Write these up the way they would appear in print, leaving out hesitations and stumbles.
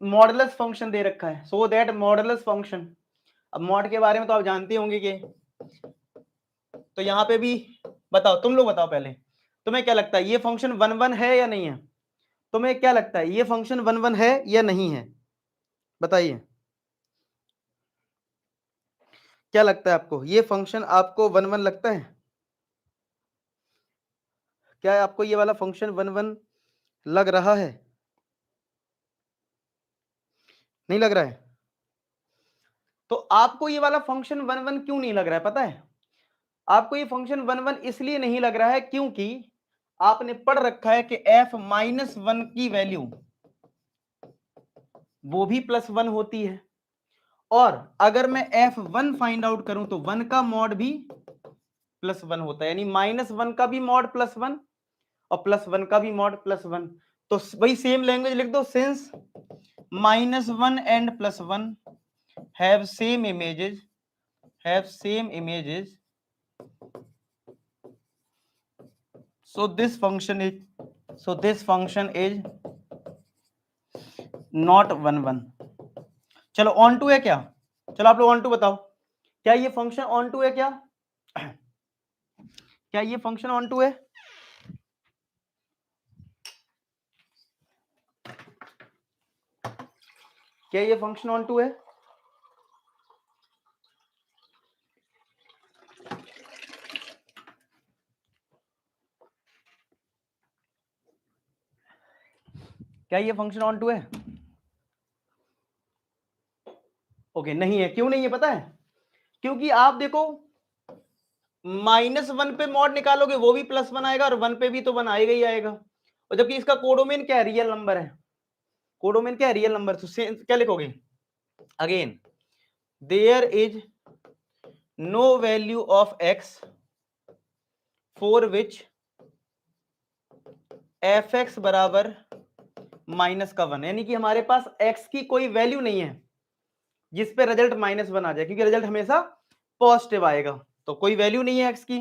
Modulus function दे रखा है, so that modulus function, अब मॉड के बारे में तो आप जानते होंगे कि, तो यहाँ पे भी बताओ, तुम लोग बताओ पहले, तुम्हें क्या लगता है ये फंक्शन 1 1 है या नहीं है? तुम्हें क्या लगता है ये फंक्शन 1 1 है या नहीं है? बताइए, क्या लगता है आपको, ये फंक्शन आपको 1 1 लगता है? क्या आपको ये वाला फंक्शन 1 1 लग रहा है? नहीं लग रहा है? तो आपको ये वाला फंक्शन 1 1 क्यों नहीं लग रहा है पता है? आपको ये फंक्शन 1 1 इसलिए नहीं लग रहा है क्योंकि आपने पढ़ रखा है कि f माइनस 1 की वैल्यू वो भी +1 होती है, और अगर मैं f1 फाइंड आउट करूं तो 1 का मॉड भी +1 होता है, यानी -1 का भी मॉड +1 और +1 का भी मॉड +1। तो वही सेम लैंग्वेज लिख दो, since -1 and +1 have same images, so this function is not 1 1। चलो ऑन टू है क्या? चलो आप लोग ऑन टू बताओ, क्या ये फंक्शन ऑन टू है क्या? क्या ये फंक्शन ऑन टू है? क्या ये फंक्शन ऑन टू है? क्या ये फंक्शन ऑन टू है? ओके, नहीं है। क्यों नहीं है पता है? क्योंकि आप देखो, -1 पे मॉड निकालोगे वो भी +1 आएगा, और 1 पे भी तो 1 आएगा ही आएगा, और जबकि इसका कोडोमेन क्या है, रियल नंबर है। कोडोमेन क्या है, रियल नंबर। तो क्या लिखोगे again, there is no value of x for which f(x) बराबर -1, यानी कि हमारे पास x की कोई वैल्यू नहीं है जिस पे रिजल्ट -1 आ जाए, क्योंकि रिजल्ट हमेशा पॉजिटिव आएगा। तो कोई वैल्यू नहीं है x की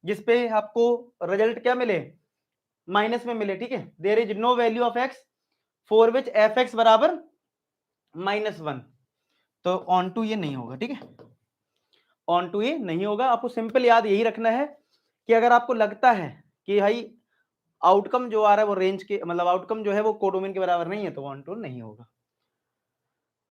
जिस पे आपको रिजल्ट क्या मिले, माइनस में मिले, ठीक है। There is no value of x for which f(x) बराबर -1। तो ऑन टू ये नहीं होगा, ठीक है, ऑन टू ये नहीं होगा। आपको सिंपल याद यही रखना है कि अगर आपको लगता है कि भाई आउटकम जो आ रहा है वो रेंज के, मतलब आउटकम जो है वो कोडोमेन के बराबर नहीं है, तो ऑन टू नहीं होगा।